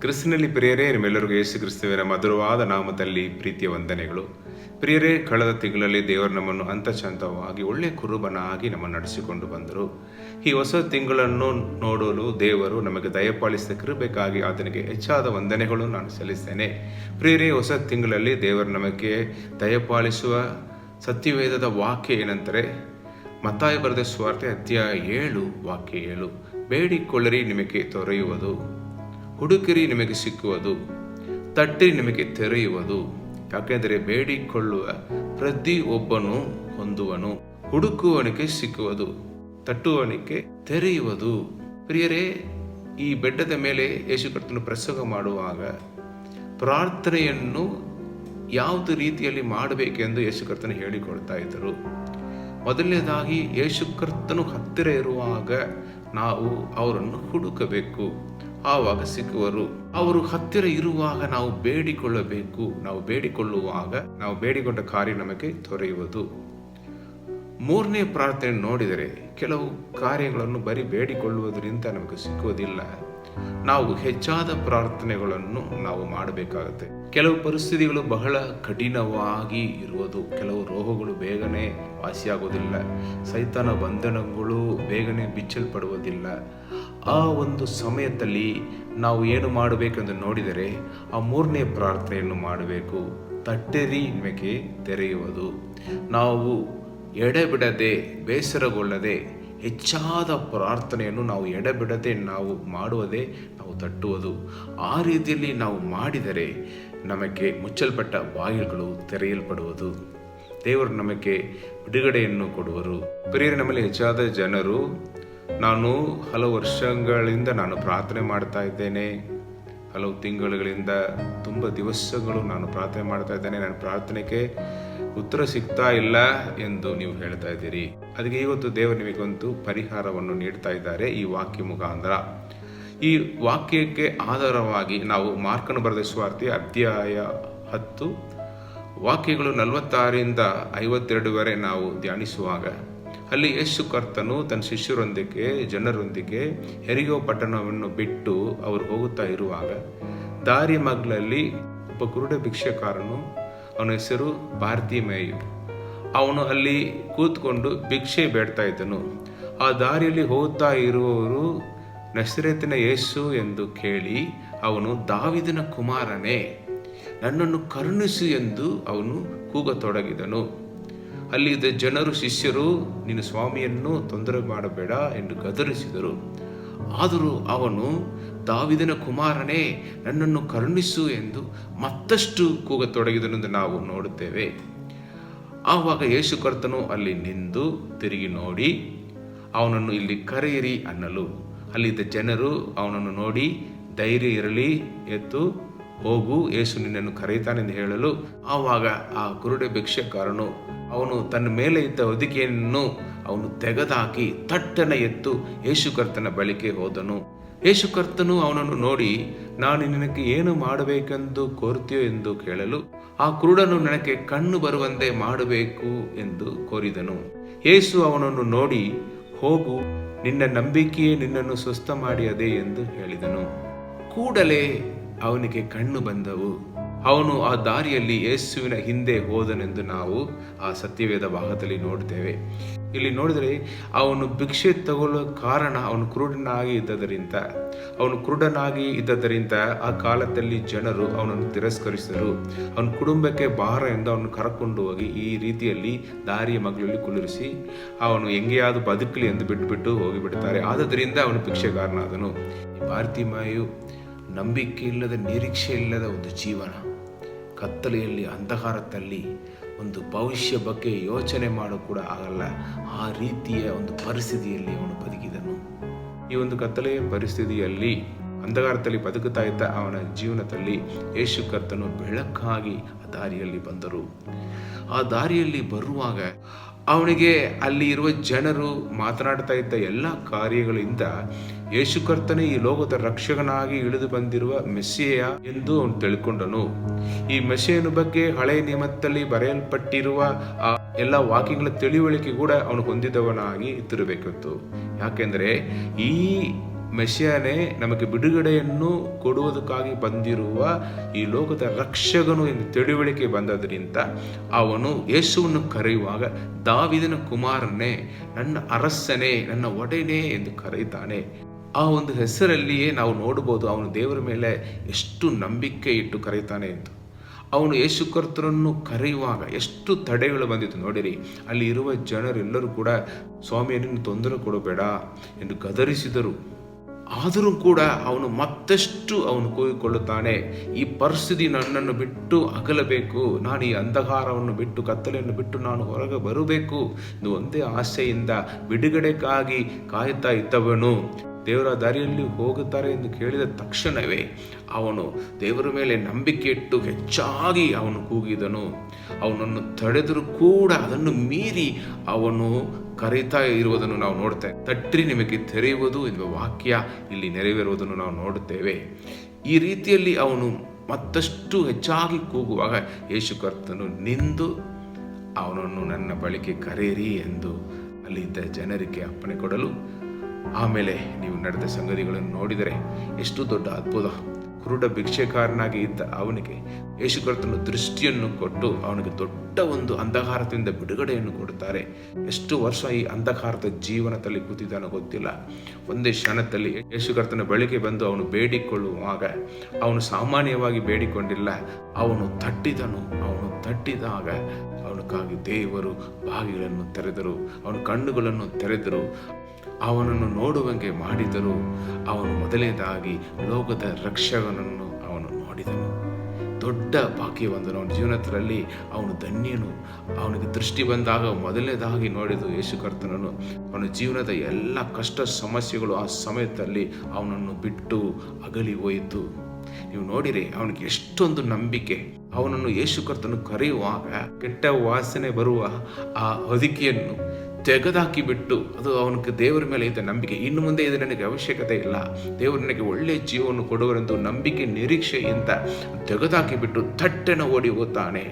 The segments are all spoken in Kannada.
ಕ್ರಿಸ್ತನಲ್ಲಿ ಪ್ರಿಯರೇ, ನಿಮ್ಮೆಲ್ಲರಿಗೂ ಯೇಸು ಕ್ರಿಸ್ತುವಿನ ಮಧುರವಾದ ನಾಮದಲ್ಲಿ ಪ್ರೀತಿಯ ವಂದನೆಗಳು. ಪ್ರಿಯರೇ, ಕಳೆದ ತಿಂಗಳಲ್ಲಿ ದೇವರು ನಮ್ಮನ್ನು ಅಂತಚಂತವಾಗಿ ಒಳ್ಳೆಯ ಕುರುಬನಾಗಿ ನಮ್ಮನ್ನು ನಡೆಸಿಕೊಂಡು ಬಂದರು. ಈ ಹೊಸ ತಿಂಗಳನ್ನು ನೋಡಲು ದೇವರು ನಮಗೆ ದಯಪಾಲಿಸಿದ ಕೃಪೆಗಾಗಿ ಆತನಿಗೆ ಹೆಚ್ಚಾದ ವಂದನೆಗಳು ನಾನು ಸಲ್ಲಿಸ್ತೇನೆ. ಪ್ರಿಯರೇ, ಹೊಸ ತಿಂಗಳಲ್ಲಿ ದೇವರು ನಮಗೆ ದಯಪಾಲಿಸುವ ಸತ್ಯವೇದದ ವಾಕ್ಯ ಏನಂದರೆ, ಮತ್ತಾಯ ಬರೆದ ಸುವಾರ್ತೆ ಅಧ್ಯಾಯ 7 ವಾಕ್ಯ 7. ಬೇಡಿಕೊಳ್ಳಿರಿ, ನಿಮಗೆ ದೊರೆಯುವುದು; ಹುಡುಕಿರಿ, ನಿಮಗೆ ಸಿಕ್ಕುವುದು; ತಟ್ಟಿರಿ, ನಿಮಗೆ ತೆರೆಯುವುದು. ಯಾಕೆಂದರೆ ಬೇಡಿಕೊಳ್ಳುವ ಪ್ರತಿಯೊಬ್ಬನು ಹೊಂದುವನು, ಹುಡುಕುವವನಿಗೆ ಸಿಕ್ಕುವುದು, ತಟ್ಟುವವನಿಗೆ ತೆರೆಯುವುದು. ಪ್ರಿಯರೇ, ಈ ಬೆಟ್ಟದ ಮೇಲೆ ಯೇಸು ಕರ್ತನು ಪ್ರಸಂಗ ಮಾಡುವಾಗ ಪ್ರಾರ್ಥನೆಯನ್ನು ಯಾವುದು ರೀತಿಯಲ್ಲಿ ಮಾಡಬೇಕೆಂದು ಯೇಸು ಕರ್ತನು ಹೇಳಿಕೊಡ್ತಾ ಇದ್ದರು. ಮೊದಲನೇದಾಗಿ, ಯೇಸು ಕರ್ತನು ಹತ್ತಿರ ಇರುವಾಗ ನಾವು ಅವರನ್ನು ಹುಡುಕಬೇಕು, ಆವಾಗ ಸಿಕ್ಕುವರು. ಅವರು ಹತ್ತಿರ ಇರುವಾಗ ನಾವು ಬೇಡಿಕೊಳ್ಳಬೇಕು. ನಾವು ಬೇಡಿಕೊಳ್ಳುವಾಗ ನಾವು ಬೇಡಿಕೊಂಡ ಕಾರ್ಯ ನಮಗೆ ದೊರೆಯುವುದು. ಮೂರನೇ ಪ್ರಾರ್ಥನೆ ನೋಡಿದರೆ, ಕೆಲವು ಕಾರ್ಯಗಳನ್ನು ಬರೀ ಬೇಡಿಕೊಳ್ಳುವುದರಿಂದ ನಮಗೆ ಸಿಕ್ಕುವುದಿಲ್ಲ. ನಾವು ಹೆಚ್ಚಾದ ಪ್ರಾರ್ಥನೆಗಳನ್ನು ನಾವು ಮಾಡಬೇಕಾಗುತ್ತೆ. ಕೆಲವು ಪರಿಸ್ಥಿತಿಗಳು ಬಹಳ ಕಠಿಣವಾಗಿ ಇರುವುದು. ಕೆಲವು ರೋಗಗಳು ಬೇಗನೆ ವಾಸಿಯಾಗುವುದಿಲ್ಲ. ಸೈತಾನ ಬಂಧನಗಳು ಬೇಗನೆ ಬಿಚ್ಚಲ್ಪಡುವುದಿಲ್ಲ. ಆ ಒಂದು ಸಮಯದಲ್ಲಿ ನಾವು ಏನು ಮಾಡಬೇಕೆಂದು ನೋಡಿದರೆ, ಆ ಮೂರನೇ ಪ್ರಾರ್ಥನೆಯನ್ನು ಮಾಡಬೇಕು. ತಟ್ಟಿರಿ, ನಿಮಗೆ ತೆರೆಯುವುದು. ನಾವು ಎಡೆಬಿಡದೆ, ಬೇಸರಗೊಳ್ಳದೆ, ಹೆಚ್ಚಾದ ಪ್ರಾರ್ಥನೆಯನ್ನು ನಾವು ಎಡೆಬಿಡದೆ ನಾವು ಮಾಡುವುದೇ ನಾವು ತಟ್ಟುವುದು. ಆ ರೀತಿಯಲ್ಲಿ ನಾವು ಮಾಡಿದರೆ ನಮಗೆ ಮುಚ್ಚಲ್ಪಟ್ಟ ಬಾಗಿಲುಗಳು ತೆರೆಯಲ್ಪಡುವುದು. ದೇವರು ನಮಗೆ ಬಿಡುಗಡೆಯನ್ನು ಕೊಡುವರು. ಪ್ರಿಯರೇ, ನಮ್ಮಲ್ಲಿ ಹೆಚ್ಚಾದ ಜನರು, ನಾನು ಹಲವು ವರ್ಷಗಳಿಂದ ನಾನು ಪ್ರಾರ್ಥನೆ ಮಾಡ್ತಾ ಇದ್ದೇನೆ, ಹಲವು ತಿಂಗಳುಗಳಿಂದ ತುಂಬ ದಿವಸಗಳು ನಾನು ಪ್ರಾರ್ಥನೆ ಮಾಡ್ತಾ ಇದ್ದೇನೆ, ನನ್ನ ಪ್ರಾರ್ಥನೆಗೆ ಉತ್ತರ ಸಿಗ್ತಾ ಇಲ್ಲ ಎಂದು ನೀವು ಹೇಳ್ತಾ ಇದ್ದೀರಿ. ಅದಕ್ಕೆ ಇವತ್ತು ದೇವರು ನಿಮಗೊಂದು ಪರಿಹಾರವನ್ನು ನೀಡ್ತಾ ಇದ್ದಾರೆ ಈ ವಾಕ್ಯ ಮುಖಾಂತರ. ಈ ವಾಕ್ಯಕ್ಕೆ ಆಧಾರವಾಗಿ ನಾವು ಮಾರ್ಕನು ಬರೆದ ಸುವಾರ್ತೆ ಅಧ್ಯಾಯ 10 ವಾಕ್ಯಗಳು 46ರಿಂದ 52 ನಾವು ಧ್ಯಾನಿಸುವಾಗ, ಅಲ್ಲಿ ಯೇಸು ಕರ್ತನು ತನ್ನ ಶಿಷ್ಯರೊಂದಿಗೆ, ಜನರೊಂದಿಗೆ ಹೆರಿಗೋ ಪಟ್ಟಣವನ್ನು ಬಿಟ್ಟು ಅವರು ಹೋಗುತ್ತಾ ಇರುವಾಗ, ದಾರಿ ಮಗ್ಲಲ್ಲಿ ಒಬ್ಬ ಕುರುಡ ಭಿಕ್ಷೆಕಾರನು, ಅವನ ಹೆಸರು ಬಾರ್ತಿಮೇಯು, ಅವನು ಅಲ್ಲಿ ಕೂತ್ಕೊಂಡು ಭಿಕ್ಷೆ ಬೇಡ್ತಾ ಇದ್ದನು. ಆ ದಾರಿಯಲ್ಲಿ ಹೋಗ್ತಾ ಇರುವವರು ನಸರೇತಿನ ಯೇಸು ಎಂದು ಕೇಳಿ, ಅವನು, ದಾವಿದನ ಕುಮಾರನೇ, ನನ್ನನ್ನು ಕರುಣಿಸು ಎಂದು ಅವನು ಕೂಗತೊಡಗಿದನು. ಅಲ್ಲಿದ್ದ ಜನರು, ಶಿಷ್ಯರು, ನಿನ್ನ ಸ್ವಾಮಿಯನ್ನು ತೊಂದರೆ ಮಾಡಬೇಡ ಎಂದು ಗದರಿಸಿದರು. ಆದರೂ ಅವನು, ದಾವಿದನ ಕುಮಾರನೇ, ನನ್ನನ್ನು ಕರುಣಿಸು ಎಂದು ಮತ್ತಷ್ಟು ಕೂಗತೊಡಗಿದನೆಂದು ನಾವು ನೋಡುತ್ತೇವೆ. ಆವಾಗ ಯೇಸು ಕರ್ತನು ಅಲ್ಲಿ ನಿಂತು ತಿರುಗಿ ನೋಡಿ, ಅವನನ್ನು ಇಲ್ಲಿ ಕರೆಯಿರಿ ಅನ್ನಲು, ಅಲ್ಲಿದ್ದ ಜನರು ಅವನನ್ನು ನೋಡಿ, ಧೈರ್ಯ ಇರಲಿ, ಎದ್ದು ಹೋಗು, ಯೇಸು ನಿನ್ನನ್ನು ಕರೆಯುತ್ತಾನೆಂದು ಹೇಳಲು, ಆವಾಗ ಆ ಕುರುಡ ಭಿಕ್ಷೆಕಾರನು ಅವನು ತನ್ನ ಮೇಲೆ ಇದ್ದ ಹೊದಿಕೆಯನ್ನು ಅವನು ತೆಗೆದಾಕಿ ತಟ್ಟನೆ ಎತ್ತು ಯೇಸು ಕರ್ತನ ಬಳಿಗೆ ಹೋದನು. ಯೇಸು ಕರ್ತನು ಅವನನ್ನು ನೋಡಿ, ನಾನು ನಿನಗೆ ಏನು ಮಾಡಬೇಕೆಂದು ಕೋರ್ತೀಯೋ ಎಂದು ಕೇಳಲು, ಆ ಕುರುಡನು ನನಗೆ ಕಣ್ಣು ಬರುವಂತೆ ಮಾಡಬೇಕು ಎಂದು ಕೋರಿದನು. ಯೇಸು ಅವನನ್ನು ನೋಡಿ, ಹೋಗು, ನಿನ್ನ ನಂಬಿಕೆಯೇ ನಿನ್ನನ್ನು ಸ್ವಸ್ಥ ಮಾಡಿಯದೆ ಎಂದು ಹೇಳಿದನು. ಕೂಡಲೇ ಅವನಿಗೆ ಕಣ್ಣು ಬಂದವು. ಅವನು ಆ ದಾರಿಯಲ್ಲಿ ಯೇಸುವಿನ ಹಿಂದೆ ಹೋದನೆಂದು ನಾವು ಆ ಸತ್ಯವೇದ ಭಾಗದಲ್ಲಿ ನೋಡ್ತೇವೆ. ಇಲ್ಲಿ ನೋಡಿದರೆ, ಅವನು ಭಿಕ್ಷೆ ತಗೊಳ್ಳೋ ಕಾರಣ ಅವನು ಕುರುಡನಾಗಿ ಇದ್ದದರಿಂದ ಆ ಕಾಲದಲ್ಲಿ ಜನರು ಅವನನ್ನು ತಿರಸ್ಕರಿಸಿದರು. ಅವನ ಕುಟುಂಬಕ್ಕೆ ಭಾರ ಎಂದು ಅವನು ಕರಕೊಂಡು ಹೋಗಿ ಈ ರೀತಿಯಲ್ಲಿ ದಾರಿಯ ಮಗ್ಲಲ್ಲಿ ಕುಳ್ಳಿರಿಸಿ, ಅವನು ಹೆಂಗೆಯಾದರೂ ಬದುಕಲಿ ಎಂದು ಬಿಟ್ಟುಬಿಟ್ಟು ಹೋಗಿಬಿಡ್ತಾರೆ. ಆದ್ದರಿಂದ ಅವನು ಭಿಕ್ಷೆಗಾರನಾದನು. ಬಾರ್ತಿಮೇಯು ನಂಬಿಕೆ ಇಲ್ಲದ, ನಿರೀಕ್ಷೆ ಇಲ್ಲದ ಒಂದು ಜೀವನ, ಕತ್ತಲೆಯಲ್ಲಿ, ಅಂಧಕಾರದಲ್ಲಿ, ಒಂದು ಭವಿಷ್ಯ ಬಗ್ಗೆ ಯೋಚನೆ ಮಾಡೋ ಕೂಡ ಆಗಲ್ಲ, ಆ ರೀತಿಯ ಒಂದು ಪರಿಸ್ಥಿತಿಯಲ್ಲಿ ಅವನು ಬದುಕಿದನು. ಈ ಒಂದು ಕತ್ತಲೆಯ ಪರಿಸ್ಥಿತಿಯಲ್ಲಿ, ಅಂಧಕಾರದಲ್ಲಿ ಬದುಕುತ್ತಾ ಇದ್ದ ಅವನ ಜೀವನದಲ್ಲಿ ಯೇಸು ಕರ್ತನು ಬೆಳಕಾಗಿ ಆ ದಾರಿಯಲ್ಲಿ ಬಂದರು. ಆ ದಾರಿಯಲ್ಲಿ ಬರುವಾಗ ಅವನಿಗೆ ಅಲ್ಲಿ ಇರುವ ಜನರು ಮಾತನಾಡ್ತಾ ಇದ್ದ ಎಲ್ಲ ಕಾರ್ಯಗಳಿಂದ ಯೇಸು ಕರ್ತನೇ ಈ ಲೋಕದ ರಕ್ಷಕನಾಗಿ ಇಳಿದು ಬಂದಿರುವ ಮೆಸ್ಸಿಯ ಎಂದು ಅವನು ತಿಳ್ಕೊಂಡನು. ಈ ಮೆಸ್ಸಿಯನ ಬಗ್ಗೆ ಹಳೆಯ ನಿಯಮದಲ್ಲಿ ಬರೆಯಲ್ಪಟ್ಟಿರುವ ಆ ಎಲ್ಲ ವಾಕ್ಯಗಳ ತಿಳುವಳಿಕೆ ಕೂಡ ಅವನು ಹೊಂದಿದವನಾಗಿ ಇದ್ದಿರಬೇಕಿತ್ತು. ಯಾಕೆಂದರೆ ಈ ಮೆಸ್ಸಿಯನೇ ನಮಗೆ ಬಿಡುಗಡೆಯನ್ನು ಕೊಡುವುದಕ್ಕಾಗಿ ಬಂದಿರುವ ಈ ಲೋಕದ ರಕ್ಷಕನು ಎಂದು ತಿಳುವಳಿಕೆ ಬಂದದರಿಂದ ಅವನು ಯೇಸುವನ್ನು ಕರೆಯುವಾಗ ದಾವೀದನ ಕುಮಾರನೇ, ನನ್ನ ಅರಸನೇ, ನನ್ನ ಒಡೆಯನೇ ಎಂದು ಕರೆಯುತ್ತಾನೆ. ಆ ಒಂದು ಹೆಸರಲ್ಲಿಯೇ ನಾವು ನೋಡಬಹುದು ಅವನು ದೇವರ ಮೇಲೆ ಎಷ್ಟು ನಂಬಿಕೆ ಇಟ್ಟು ಕರೆಯುತ್ತಾನೆ ಎಂದು. ಅವನು ಯೇಸು ಕರ್ತನನ್ನು ಕರೆಯುವಾಗ ಎಷ್ಟು ತಡೆಗಳು ಬಂದಿತ್ತು ನೋಡಿರಿ. ಅಲ್ಲಿ ಇರುವ ಜನರೆಲ್ಲರೂ ಕೂಡ ಸ್ವಾಮಿಯನ್ನು ತೊಂದರೆ ಕೊಡಬೇಡ ಎಂದು ಗದರಿಸಿದರು. ಆದರೂ ಕೂಡ ಅವನು ಮತ್ತಷ್ಟು ಅವನು ಕೂಗಿಕೊಳ್ಳುತ್ತಾನೆ, ಈ ಪರಿಸ್ಥಿತಿ ನನ್ನನ್ನು ಬಿಟ್ಟು ಅಗಲಬೇಕು, ನಾನು ಈ ಅಂಧಕಾರವನ್ನು ಬಿಟ್ಟು ಕತ್ತಲೆಯನ್ನು ಬಿಟ್ಟು ನಾನು ಹೊರಗೆ ಬರಬೇಕು ಎಂದು ಒಂದೇ ಆಸೆಯಿಂದ ಬಿಡುಗಡೆಗಾಗಿ ಕಾಯುತ್ತಾ ಇದ್ದವನು ದೇವರ ದಾರಿಯಲ್ಲಿ ಹೋಗುತ್ತಾರೆ ಎಂದು ಕೇಳಿದ ತಕ್ಷಣವೇ ಅವನು ದೇವರ ಮೇಲೆ ನಂಬಿಕೆ ಇಟ್ಟು ಹೆಚ್ಚಾಗಿ ಅವನು ಕೂಗಿದನು. ಅವನನ್ನು ತಡೆದರೂ ಕೂಡ ಅದನ್ನು ಮೀರಿ ಅವನು ಕರೀತಾ ಇರುವುದನ್ನು ನಾವು ನೋಡ್ತೇವೆ. ತಟ್ಟಿ ನಿಮಗೆ ತೆರೆಯುವುದು ಎನ್ನುವ ವಾಕ್ಯ ಇಲ್ಲಿ ನೆರವೇರುವುದನ್ನು ನಾವು ನೋಡುತ್ತೇವೆ. ಈ ರೀತಿಯಲ್ಲಿ ಅವನು ಮತ್ತಷ್ಟು ಹೆಚ್ಚಾಗಿ ಕೂಗುವಾಗ ಯೇಸು ಕರ್ತನು ನಿಂದು ಅವನನ್ನು ನನ್ನ ಬಳಿಗೆ ಕರೆಯಿರಿ ಎಂದು ಅಲ್ಲಿದ್ದ ಜನರಿಗೆ ಅಪ್ಪಣೆ ಕೊಡಲು, ಆಮೇಲೆ ನೀವು ನಡೆದ ಸಂಗತಿಗಳನ್ನು ನೋಡಿದರೆ ಎಷ್ಟು ದೊಡ್ಡ ಅದ್ಭುತ. ಕುರುಡ ಭಿಕ್ಷೆಕಾರನಾಗಿ ಇದ್ದ ಅವನಿಗೆ ಯೇಸು ಕರ್ತನು ದೃಷ್ಟಿಯನ್ನು ಕೊಟ್ಟು ಅವನಿಗೆ ದೊಡ್ಡ ಒಂದು ಅಂಧಕಾರದಿಂದ ಬಿಡುಗಡೆಯನ್ನು ಕೊಡುತ್ತಾರೆ. ಎಷ್ಟು ವರ್ಷ ಈ ಅಂಧಕಾರದ ಜೀವನದಲ್ಲಿ ಕೂತಿದ್ದಾನೋ ಗೊತ್ತಿಲ್ಲ. ಒಂದೇ ಕ್ಷಣದಲ್ಲಿ ಯೇಸು ಕರ್ತನ ಬಳಿಗೆ ಬಂದು ಅವನು ಬೇಡಿಕೊಳ್ಳುವಾಗ ಅವನು ಸಾಮಾನ್ಯವಾಗಿ ಬೇಡಿಕೊಂಡಿಲ್ಲ, ಅವನು ತಟ್ಟಿದನು. ಅವನು ತಟ್ಟಿದಾಗ ಅವನಿಗಾಗಿ ದೇವರು ಬಾಗಿಲನ್ನು ತೆರೆದರು, ಅವನ ಕಣ್ಣುಗಳನ್ನು ತೆರೆದರು, ಅವನನ್ನು ನೋಡುವಂಗೆ ಮಾಡಿದರು. ಅವನು ಮೊದಲನೇದಾಗಿ ಲೋಕದ ರಕ್ಷಕನನ್ನು ಅವನು ನೋಡಿದನು. ದೊಡ್ಡ ಭಾಗ್ಯವಂತನು ಅವನ ಜೀವನದಲ್ಲಿ. ಅವನು ಧನ್ಯನು. ಅವನಿಗೆ ದೃಷ್ಟಿ ಬಂದಾಗ ಮೊದಲನೇದಾಗಿ ನೋಡಿದ್ದು ಯೇಸು ಕರ್ತನನ್ನು. ಅವನ ಜೀವನದ ಎಲ್ಲ ಕಷ್ಟ ಸಮಸ್ಯೆಗಳು ಆ ಸಮಯದಲ್ಲಿ ಅವನನ್ನು ಬಿಟ್ಟು ಅಗಲಿ ಹೋಯಿತು. ನೀವು ನೋಡಿರಿ ಅವನಿಗೆ ಎಷ್ಟೊಂದು ನಂಬಿಕೆ. ಅವನನ್ನು ಯೇಸು ಕರ್ತನು ಕರೆಯುವಾಗ ಕೆಟ್ಟ ವಾಸನೆ ಬರುವ ಆ ಹೊದಿಕೆಯನ್ನು ತೆಗೆದಾಕಿ ಬಿಟ್ಟು, ಅದು ಅವನಿಗೆ ದೇವರ ಮೇಲೆ ಇದ್ದ ನಂಬಿಕೆ, ಇನ್ನು ಮುಂದೆ ಇದು ನನಗೆ ಅವಶ್ಯಕತೆ ಇಲ್ಲ, ದೇವರು ನನಗೆ ಒಳ್ಳೆಯ ಜೀವವನ್ನು ಕೊಡುವರೆಂದು ನಂಬಿಕೆ ನಿರೀಕ್ಷೆಯಿಂದ ತೆಗೆದಾಕಿ ಬಿಟ್ಟು ಥಟ್ಟನೆ ಓಡಿ ಹೋಗ್ತಾನೆ.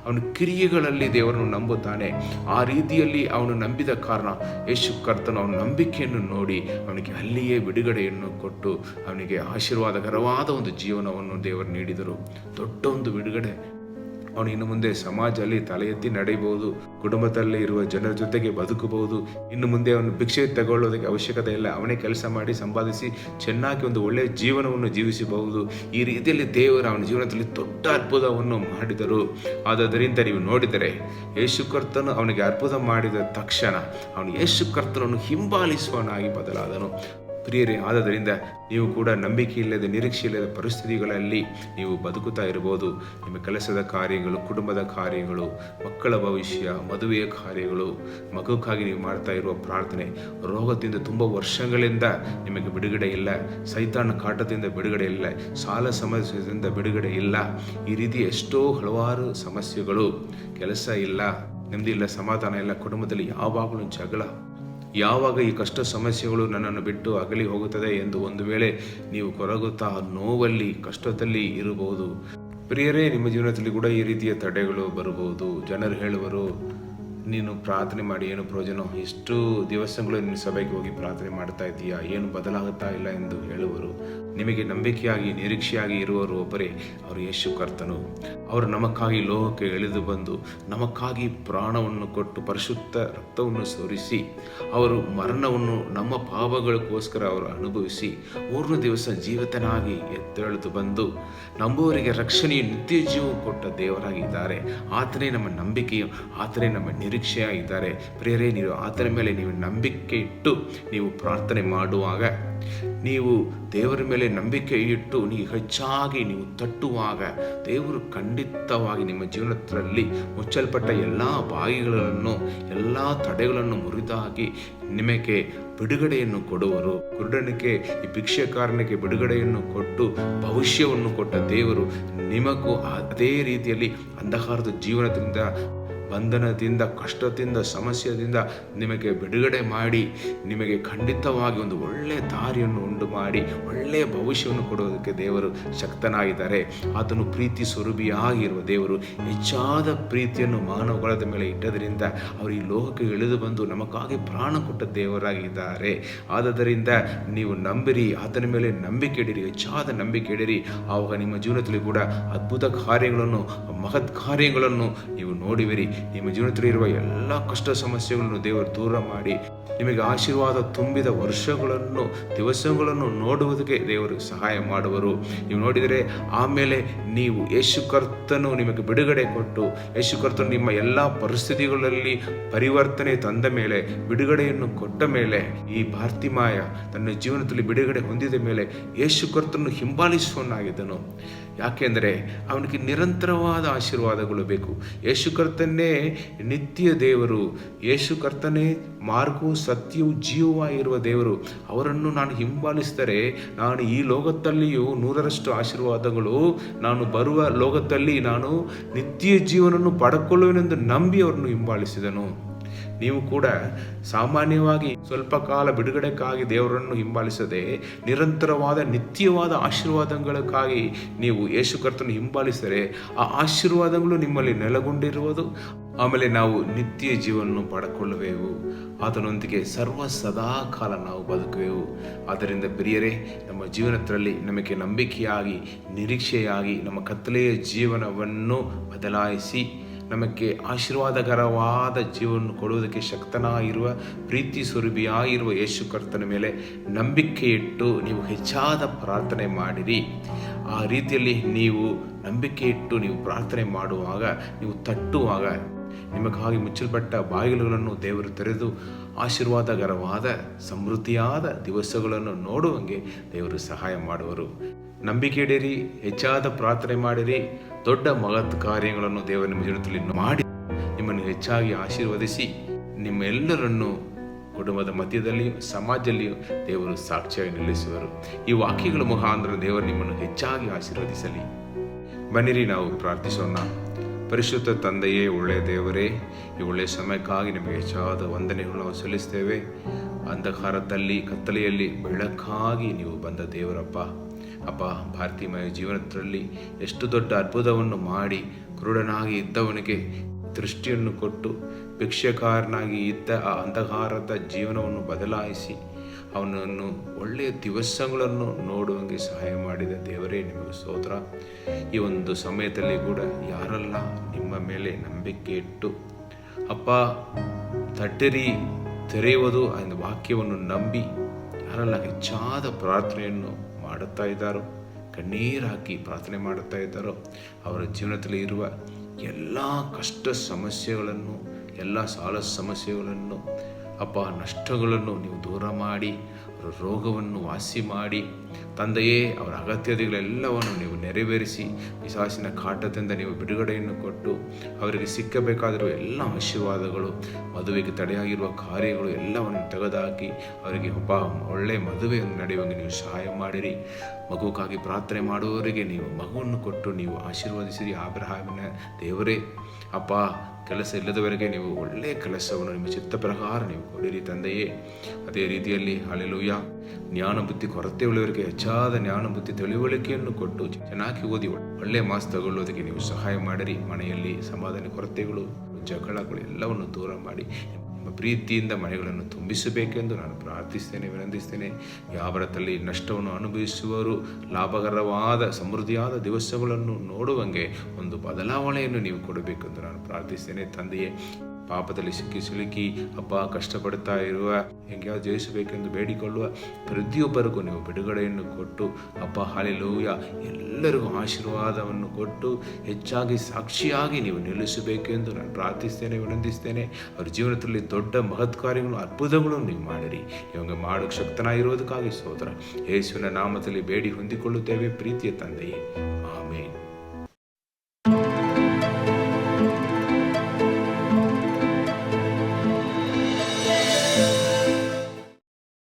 ಅವನ ಕ್ರಿಯೆಗಳಲ್ಲಿ ದೇವರನ್ನು ನಂಬುತ್ತಾನೆ. ಆ ರೀತಿಯಲ್ಲಿ ಅವನು ನಂಬಿದ ಕಾರಣ ಯೇಸು ಕರ್ತನು ಅವನ ನಂಬಿಕೆಯನ್ನು ನೋಡಿ ಅವನಿಗೆ ಅಲ್ಲಿಯೇ ಬಿಡುಗಡೆಯನ್ನು ಕೊಟ್ಟು ಅವನಿಗೆ ಆಶೀರ್ವಾದಕರವಾದ ಒಂದು ಜೀವನವನ್ನು ದೇವರು ನೀಡಿದರು. ದೊಡ್ಡ ಒಂದು ಬಿಡುಗಡೆ. ಅವನು ಇನ್ನು ಮುಂದೆ ಸಮಾಜದಲ್ಲಿ ತಲೆ ಎತ್ತಿ ನಡೆಯಬಹುದು, ಕುಟುಂಬದಲ್ಲಿ ಇರುವ ಜನರ ಜೊತೆಗೆ ಬದುಕಬಹುದು. ಇನ್ನು ಮುಂದೆ ಅವನು ಭಿಕ್ಷೆ ತಗೊಳ್ಳೋದಕ್ಕೆ ಅವಶ್ಯಕತೆ ಇಲ್ಲ. ಅವನೇ ಕೆಲಸ ಮಾಡಿ ಸಂಪಾದಿಸಿ ಚೆನ್ನಾಗಿ ಒಂದು ಒಳ್ಳೆಯ ಜೀವನವನ್ನು ಜೀವಿಸಬಹುದು. ಈ ರೀತಿಯಲ್ಲಿ ದೇವರು ಅವನ ಜೀವನದಲ್ಲಿ ದೊಡ್ಡ ಅದ್ಭುತವನ್ನು ಮಾಡಿದರು. ಆದ್ದರಿಂದ ನೀವು ನೋಡಿದರೆ ಯೇಸು ಕರ್ತನು ಅವನಿಗೆ ಅದ್ಭುತ ಮಾಡಿದ ತಕ್ಷಣ ಅವನು ಯೇಸು ಕರ್ತನನ್ನು ಹಿಂಬಾಲಿಸುವನಾಗಿ ಬದಲಾದನು. ಪ್ರಿಯರೇ, ಆದ್ದರಿಂದ ನೀವು ಕೂಡ ನಂಬಿಕೆ ಇಲ್ಲದ, ನಿರೀಕ್ಷೆ ಇಲ್ಲದ ಪರಿಸ್ಥಿತಿಗಳಲ್ಲಿ ನೀವು ಬದುಕುತ್ತಾ ಇರಬಹುದು. ನಿಮ್ಮ ಕೆಲಸದ ಕಾರ್ಯಗಳು, ಕುಟುಂಬದ ಕಾರ್ಯಗಳು, ಮಕ್ಕಳ ಭವಿಷ್ಯ, ಮದುವೆಯ ಕಾರ್ಯಗಳು, ಮಗುಕ್ಕಾಗಿ ನೀವು ಮಾಡ್ತಾ ಇರುವ ಪ್ರಾರ್ಥನೆ, ರೋಗದಿಂದ ತುಂಬ ವರ್ಷಗಳಿಂದ ನಿಮಗೆ ಬಿಡುಗಡೆ ಇಲ್ಲ, ಸೈತಾನ ಕಾಟದಿಂದ ಬಿಡುಗಡೆ ಇಲ್ಲ, ಸಾಲ ಸಮಸ್ಯೆಯಿಂದ ಬಿಡುಗಡೆ ಇಲ್ಲ, ಈ ರೀತಿ ಎಷ್ಟೋ ಹಲವಾರು ಸಮಸ್ಯೆಗಳು, ಕೆಲಸ ಇಲ್ಲ, ನೆಮ್ಮದಿ ಇಲ್ಲ, ಸಮಾಧಾನ ಇಲ್ಲ, ಕುಟುಂಬದಲ್ಲಿ ಯಾವಾಗಲೂ ಜಗಳ, ಯಾವಾಗ ಈ ಕಷ್ಟ ಸಮಸ್ಯೆಗಳು ನನ್ನನ್ನು ಬಿಟ್ಟು ಅಗಲಿ ಹೋಗುತ್ತದೆ ಎಂದು ಒಂದು ವೇಳೆ ನೀವು ಕೊರಗುತ್ತಾ ನೋವಲ್ಲಿ, ಕಷ್ಟದಲ್ಲಿ ಇರಬಹುದು. ಪ್ರಿಯರೇ, ನಿಮ್ಮ ಜೀವನದಲ್ಲಿ ಕೂಡ ಈ ರೀತಿಯ ತಡೆಗಳು ಬರಬಹುದು. ಜನರು ಹೇಳುವರು, ನೀನು ಪ್ರಾರ್ಥನೆ ಮಾಡಿ ಏನು ಪ್ರಯೋಜನ, ಇಷ್ಟು ದಿವಸಗಳು ನಿನ್ನ ಸಭೆಗೆ ಹೋಗಿ ಪ್ರಾರ್ಥನೆ ಮಾಡ್ತಾ ಇದ್ದೀಯಾ, ಏನು ಬದಲಾಗುತ್ತಾ ಇಲ್ಲ ಎಂದು ಹೇಳುವರು. ನಿಮಗೆ ನಂಬಿಕೆಯಾಗಿ, ನಿರೀಕ್ಷೆಯಾಗಿ ಇರುವರು ಒಬ್ಬರೇ, ಅವರು ಯೇಸು ಕರ್ತನು. ಅವರು ನಮಕ್ಕಾಗಿ ಲೋಕಕ್ಕೆ ಇಳಿದು ಬಂದು ನಮಕ್ಕಾಗಿ ಪ್ರಾಣವನ್ನು ಕೊಟ್ಟು ಪರಿಶುದ್ಧ ರಕ್ತವನ್ನು ಸುರಿಸಿ, ಅವರು ಮರಣವನ್ನು ನಮ್ಮ ಪಾಪಗಳಿಗೋಸ್ಕರ ಅವರು ಅನುಭವಿಸಿ 3ನೇ ದಿವಸ ಜೀವಿತನಾಗಿ ಎದ್ದೇಳಿದು ಬಂದು ನಂಬುವವರಿಗೆ ರಕ್ಷಣೆಯ ನಿತ್ಯ ಜೀವ ಕೊಟ್ಟ ದೇವರಾಗಿದ್ದಾರೆ. ಆತನೇ ನಮ್ಮ ನಂಬಿಕೆಯು, ಆತನೇ ನಮ್ಮ ನಿರೀಕ್ಷೆಯಾಗಿದ್ದಾರೆ. ಪ್ರಿಯರೇ, ನೀವು ಆತನ ಮೇಲೆ ನೀವು ನಂಬಿಕೆ ಇಟ್ಟು ನೀವು ಪ್ರಾರ್ಥನೆ ಮಾಡುವಾಗ, ನೀವು ದೇವರ ಮೇಲೆ ನಂಬಿಕೆ ಇಟ್ಟು ನೀವು ಹೆಚ್ಚಾಗಿ ನೀವು ತಟ್ಟುವಾಗ, ದೇವರು ಖಂಡಿತವಾಗಿ ನಿಮ್ಮ ಜೀವನದಲ್ಲಿ ಮುಚ್ಚಲ್ಪಟ್ಟ ಎಲ್ಲ ಬಾಯಿಗಳನ್ನು, ಎಲ್ಲ ತಡೆಗಳನ್ನು ಮುರಿದಾಗಿ ನಿಮಗೆ ಬಿಡುಗಡೆಯನ್ನು ಕೊಡುವರು. ಕುರುಡನಿಗೆ, ಈ ಭಿಕ್ಷೆಕಾರನಿಗೆ ಬಿಡುಗಡೆಯನ್ನು ಕೊಟ್ಟು ಭವಿಷ್ಯವನ್ನು ಕೊಟ್ಟ ದೇವರು ನಿಮಗೂ ಅದೇ ರೀತಿಯಲ್ಲಿ ಅಂಧಕಾರದ ಜೀವನದಿಂದ ಬಂಧನದಿಂದ, ಕಷ್ಟದಿಂದ, ಸಮಸ್ಯೆಯಿಂದ ನಿಮಗೆ ಬಿಡುಗಡೆ ಮಾಡಿ ನಿಮಗೆ ಖಂಡಿತವಾಗಿ ಒಂದು ಒಳ್ಳೆಯ ದಾರಿಯನ್ನು ಉಂಟು ಮಾಡಿ ಒಳ್ಳೆಯ ಭವಿಷ್ಯವನ್ನು ಕೊಡುವುದಕ್ಕೆ ದೇವರು ಶಕ್ತನಾಗಿದ್ದಾರೆ. ಆತನು ಪ್ರೀತಿ ಸ್ವರೂಪಿಯಾಗಿರುವ ದೇವರು ಹೆಚ್ಚಾದ ಪ್ರೀತಿಯನ್ನು ಮಾನವಗಳ ಮೇಲೆ ಇಟ್ಟದರಿಂದ ಅವರು ಈ ಲೋಕಕ್ಕೆ ಇಳಿದು ಬಂದು ನಮಗಾಗಿ ಪ್ರಾಣ ಕೊಟ್ಟ ದೇವರಾಗಿದ್ದಾರೆ. ಆದ್ದರಿಂದ ನೀವು ನಂಬಿರಿ, ಆತನ ಮೇಲೆ ನಂಬಿಕೆ ಇಡಿರಿ, ಹೆಚ್ಚಾದ ನಂಬಿಕೆ ಇಡಿರಿ. ಆವಾಗ ನಿಮ್ಮ ಜೀವನದಲ್ಲಿ ಕೂಡ ಅದ್ಭುತ ಕಾರ್ಯಗಳನ್ನು, ಮಹತ್ ಕಾರ್ಯಗಳನ್ನು ನೀವು ನೋಡುವಿರಿ. ನಿಮ್ಮ ಜೀವನದಲ್ಲಿ ಇರುವ ಎಲ್ಲ ಕಷ್ಟ ಸಮಸ್ಯೆಗಳನ್ನು ದೇವರು ದೂರ ಮಾಡಿ ನಿಮಗೆ ಆಶೀರ್ವಾದ ತುಂಬಿದ ವರ್ಷಗಳನ್ನು, ದಿವಸಗಳನ್ನು ನೋಡುವುದಕ್ಕೆ ದೇವರು ಸಹಾಯ ಮಾಡುವರು. ನೀವು ನೋಡಿದರೆ ಆಮೇಲೆ ನೀವು ಯೇಸು ಕರ್ತನು ನಿಮಗೆ ಬಿಡುಗಡೆ ಕೊಟ್ಟು, ಯೇಸು ಕರ್ತನು ನಿಮ್ಮ ಎಲ್ಲ ಪರಿಸ್ಥಿತಿಗಳಲ್ಲಿ ಪರಿವರ್ತನೆ ತಂದ ಮೇಲೆ, ಬಿಡುಗಡೆಯನ್ನು ಕೊಟ್ಟ ಮೇಲೆ, ಈ ಬಾರ್ತಿಮಾಯ ತನ್ನ ಜೀವನದಲ್ಲಿ ಬಿಡುಗಡೆ ಹೊಂದಿದ ಮೇಲೆ ಯೇಸು ಕರ್ತನು ಹಿಂಬಾಲಿಸುವನಾಗಿದ್ದನು. ಯಾಕೆಂದರೆ ಅವನಿಗೆ ನಿರಂತರವಾದ ಆಶೀರ್ವಾದಗಳು ಬೇಕು. ಯೇಸು ಕರ್ತನೇ ನಿತ್ಯ ದೇವರು, ಯೇಸು ಕರ್ತನೇ ಮಾರ್ಗವು, ಸತ್ಯವು, ಜೀವವಾಗಿರುವ ದೇವರು. ಅವರನ್ನು ನಾನು ಹಿಂಬಾಲಿಸಿದರೆ ನಾನು ಈ ಲೋಕದಲ್ಲಿಯೂ 100ರಷ್ಟು ಆಶೀರ್ವಾದಗಳು, ನಾನು ಬರುವ ಲೋಕದಲ್ಲಿ ನಾನು ನಿತ್ಯ ಜೀವನವನ್ನು ಪಡ್ಕೊಳ್ಳುವೆನೆಂದು ನಂಬಿ ಅವರನ್ನು ಹಿಂಬಾಲಿಸಿದನು. ನೀವು ಕೂಡ ಸಾಮಾನ್ಯವಾಗಿ ಸ್ವಲ್ಪ ಕಾಲ ಬಿಡುಗಡೆಕ್ಕಾಗಿ ದೇವರನ್ನು ಹಿಂಬಾಲಿಸದೆ ನಿರಂತರವಾದ ನಿತ್ಯವಾದ ಆಶೀರ್ವಾದಗಳಕ್ಕಾಗಿ ನೀವು ಯೇಸು ಕರ್ತನು ಹಿಂಬಾಲಿಸಿದರೆ ಆ ಆಶೀರ್ವಾದಗಳು ನಿಮ್ಮಲ್ಲಿ ನೆಲೆಗೊಂಡಿರುವುದು. ಆಮೇಲೆ ನಾವು ನಿತ್ಯ ಜೀವನವನ್ನು ಪಡ್ಕೊಳ್ಳುವೆವು. ಆತನೊಂದಿಗೆ ಸದಾ ಕಾಲ ನಾವು ಬದುಕುವೆವು. ಆದ್ದರಿಂದ ಪ್ರಿಯರೇ, ನಮ್ಮ ಜೀವನದಲ್ಲಿ ನಮಗೆ ನಂಬಿಕೆಯಾಗಿ, ನಿರೀಕ್ಷೆಯಾಗಿ ನಮ್ಮ ಕತ್ತಲೆಯ ಜೀವನವನ್ನು ಬದಲಾಯಿಸಿ ನಮಗೆ ಆಶೀರ್ವಾದಕರವಾದ ಜೀವನ ಕೊಡುವುದಕ್ಕೆ ಶಕ್ತನಾಗಿರುವ, ಪ್ರೀತಿ ಸ್ವರೂಪಿಯಾಗಿರುವ ಯೇಸು ಕರ್ತನ ಮೇಲೆ ನಂಬಿಕೆ ಇಟ್ಟು ನೀವು ಹೆಚ್ಚಾದ ಪ್ರಾರ್ಥನೆ ಮಾಡಿರಿ. ಆ ರೀತಿಯಲ್ಲಿ ನೀವು ನಂಬಿಕೆ ಇಟ್ಟು ನೀವು ಪ್ರಾರ್ಥನೆ ಮಾಡುವಾಗ, ನೀವು ತಟ್ಟುವಾಗ ನಿಮಗಾಗಿ ಮುಚ್ಚಲ್ಪಟ್ಟ ಬಾಗಿಲುಗಳನ್ನು ದೇವರು ತೆರೆದು ಆಶೀರ್ವಾದಕರವಾದ ಸಮೃದ್ಧಿಯಾದ ದಿವಸಗಳನ್ನು ನೋಡುವಂಗೆ ದೇವರು ಸಹಾಯ ಮಾಡುವರು. ನಂಬಿಕೆ ಇಡಿರಿ, ಹೆಚ್ಚಾದ ಪ್ರಾರ್ಥನೆ ಮಾಡಿರಿ. ದೊಡ್ಡ ಮಹತ್ ಕಾರ್ಯಗಳನ್ನು ದೇವರು ನಿಮ್ಮ ಜೀವನದಲ್ಲಿ ಮಾಡಿ ನಿಮ್ಮನ್ನು ಹೆಚ್ಚಾಗಿ ಆಶೀರ್ವದಿಸಿ ನಿಮ್ಮೆಲ್ಲರನ್ನು ಕುಟುಂಬದ ಮಧ್ಯದಲ್ಲಿಯೂ ಸಮಾಜದಲ್ಲಿಯೂ ದೇವರು ಸಾಕ್ಷಿಯಾಗಿ ನಿಲ್ಲಿಸುವರು. ಈ ವಾಕ್ಯಗಳ ಮುಖಾಂತರ ದೇವರು ನಿಮ್ಮನ್ನು ಹೆಚ್ಚಾಗಿ ಆಶೀರ್ವದಿಸಲಿ. ಬನ್ನಿರಿ, ನಾವು ಪ್ರಾರ್ಥಿಸೋಣ. ಪರಿಶುದ್ಧ ತಂದೆಯೇ, ಒಳ್ಳೆಯ ದೇವರೇ, ಈ ಒಳ್ಳೆಯ ಸಮಯಕ್ಕಾಗಿ ನಿಮಗೆ ಹೆಚ್ಚಾದ ವಂದನೆಗಳು ನಾವು ಸಲ್ಲಿಸ್ತೇವೆ. ಅಂಧಕಾರದಲ್ಲಿ, ಕತ್ತಲೆಯಲ್ಲಿ ಬೆಳಕಾಗಿ ನೀವು ಬಂದ ದೇವರಪ್ಪ. ಅಪ್ಪ, ಭಾರತೀಮಯ ಜೀವನದಲ್ಲಿ ಎಷ್ಟು ದೊಡ್ಡ ಅದ್ಭುತವನ್ನು ಮಾಡಿ ಕುರುಡನಾಗಿ ಇದ್ದವನಿಗೆ ದೃಷ್ಟಿಯನ್ನು ಕೊಟ್ಟು ಭಿಕ್ಷೆಕಾರನಾಗಿ ಇದ್ದ ಆ ಅಂಧಕಾರದ ಜೀವನವನ್ನು ಬದಲಾಯಿಸಿ ಅವನನ್ನು ಒಳ್ಳೆಯ ದಿವಸಗಳನ್ನು ನೋಡುವಂಗೆ ಸಹಾಯ ಮಾಡಿದ ದೇವರೇ, ನಿಮಗೆ ಸ್ತೋತ್ರ. ಈ ಒಂದು ಸಮಯದಲ್ಲಿ ಕೂಡ ಯಾರೆಲ್ಲ ನಿಮ್ಮ ಮೇಲೆ ನಂಬಿಕೆ ಇಟ್ಟು ಅಪ್ಪ ತಟ್ಟೆರಿ ತೆರೆಯುವುದು ಆ ವಾಕ್ಯವನ್ನು ನಂಬಿ ಯಾರೆಲ್ಲ ಹೆಚ್ಚಾದ ಪ್ರಾರ್ಥನೆಯನ್ನು ಮಾಡುತ್ತಾ ಇದ್ದಾರೋ, ಕಣ್ಣೀರು ಹಾಕಿ ಪ್ರಾರ್ಥನೆ ಮಾಡುತ್ತಾ ಇದ್ದಾರೋ, ಅವರ ಜೀವನದಲ್ಲಿ ಇರುವ ಎಲ್ಲ ಕಷ್ಟ ಸಮಸ್ಯೆಗಳನ್ನು, ಎಲ್ಲ ಸಾಲ ಸಮಸ್ಯೆಗಳನ್ನು, ಅಪ್ಪ ನಷ್ಟಗಳನ್ನು ನೀವು ದೂರ ಮಾಡಿ, ಅವರ ರೋಗವನ್ನು ವಾಸಿ ಮಾಡಿ ತಂದೆಯೇ, ಅವರ ಅಗತ್ಯತೆಗಳೆಲ್ಲವನ್ನು ನೀವು ನೆರವೇರಿಸಿ ಪಿಶಾಚಿನ ಕಾಟದಿಂದ ನೀವು ಬಿಡುಗಡೆಯನ್ನು ಕೊಟ್ಟು ಅವರಿಗೆ ಸಿಕ್ಕಬೇಕಾಗಿರುವ ಎಲ್ಲ ಆಶೀರ್ವಾದಗಳು, ಮದುವೆಗೆ ತಡೆಯಾಗಿರುವ ಕಾರ್ಯಗಳು ಎಲ್ಲವನ್ನು ತೆಗೆದುಹಾಕಿ ಅವರಿಗೆ ಒಳ್ಳೆಯ ಮದುವೆಯನ್ನು ನಡೆಯುವಂಗೆ ನೀವು ಸಹಾಯ ಮಾಡಿರಿ. ಮಗುಕ್ಕಾಗಿ ಪ್ರಾರ್ಥನೆ ಮಾಡುವವರಿಗೆ ನೀವು ಮಗುವನ್ನು ಕೊಟ್ಟು ನೀವು ಆಶೀರ್ವದಿಸಿರಿ. ಅಬ್ರಹಾಮಿನ ದೇವರೇ ಅಪ್ಪ, ಕೆಲಸ ಇಲ್ಲದವರೆಗೆ ನೀವು ಒಳ್ಳೆಯ ಕೆಲಸವನ್ನು ನಿಮ್ಮ ಚಿತ್ತ ಪ್ರಕಾರ ನೀವು ಕೊಡಿರಿ ತಂದೆಯೇ. ಅದೇ ರೀತಿಯಲ್ಲಿ ಹಲ್ಲೆಲೂಯಾ, ಜ್ಞಾನ ಬುದ್ಧಿ ಕೊರತೆ ಉಳ್ಳವರಿಗೆ ಹೆಚ್ಚಾದ ಜ್ಞಾನ ಬುದ್ಧಿ ತಿಳುವಳಿಕೆಯನ್ನು ಕೊಟ್ಟು ಚೆನ್ನಾಗಿ ಓದಿ ಒಳ್ಳೆಯ ಮಾರ್ಕ್ಸ್ ತಗೊಳ್ಳೋದಕ್ಕೆ ನೀವು ಸಹಾಯ ಮಾಡಿರಿ. ಮನೆಯಲ್ಲಿ ಸಮಾಧಾನ ಕೊರತೆಗಳು, ಜಗಳಗಳು ಎಲ್ಲವನ್ನು ದೂರ ಮಾಡಿ ನಿಮ್ಮ ಪ್ರೀತಿಯಿಂದ ಮನೆಗಳನ್ನು ತುಂಬಿಸಬೇಕೆಂದು ನಾನು ಪ್ರಾರ್ಥಿಸ್ತೇನೆ, ವಿನಂತಿಸ್ತೇನೆ. ಯಾವರದಲ್ಲಿ ನಷ್ಟವನ್ನು ಅನುಭವಿಸುವವರು ಲಾಭಕರವಾದ ಸಮೃದ್ಧಿಯಾದ ದಿವಸಗಳನ್ನು ನೋಡುವಂಗೆ ಒಂದು ಬದಲಾವಣೆಯನ್ನು ನೀವು ಕೊಡಬೇಕೆಂದು ನಾನು ಪ್ರಾರ್ಥಿಸ್ತೇನೆ ತಂದೆಯೇ. ಪಾಪದಲ್ಲಿ ಸಿಲುಕಿ ಅಪ್ಪ ಕಷ್ಟಪಡ್ತಾ ಇರುವ, ಹೆಂಗ್ಯಾವ್ದು ಜಯಿಸಬೇಕೆಂದು ಬೇಡಿಕೊಳ್ಳುವ ಪ್ರತಿಯೊಬ್ಬರಿಗೂ ನೀವು ಬಿಡುಗಡೆಯನ್ನು ಕೊಟ್ಟು ಅಪ್ಪ ಹಲ್ಲೆಲೂಯಾ, ಎಲ್ಲರಿಗೂ ಆಶೀರ್ವಾದವನ್ನು ಕೊಟ್ಟು ಹೆಚ್ಚಾಗಿ ಸಾಕ್ಷಿಯಾಗಿ ನೀವು ನಿಲ್ಲಿಸಬೇಕೆಂದು ನಾನು ಪ್ರಾರ್ಥಿಸ್ತೇನೆ, ವಿನಂತಿಸ್ತೇನೆ. ಅವ್ರ ಜೀವನದಲ್ಲಿ ದೊಡ್ಡ ಮಹತ್ ಕಾರ್ಯಗಳು, ಅದ್ಭುತಗಳನ್ನು ನೀವು ಮಾಡಿರಿ. ಇವಾಗ ಮಾಡೋಕ್ಕೆ ಶಕ್ತನಾಗಿರೋದಕ್ಕಾಗಿ ಸ್ತೋತ್ರ. ಯೇಸುವಿನ ನಾಮದಲ್ಲಿ ಬೇಡಿ ಹೊಂದಿಕೊಳ್ಳುತ್ತೇವೆ ಪ್ರೀತಿಯ ತಂದೆಯೇ.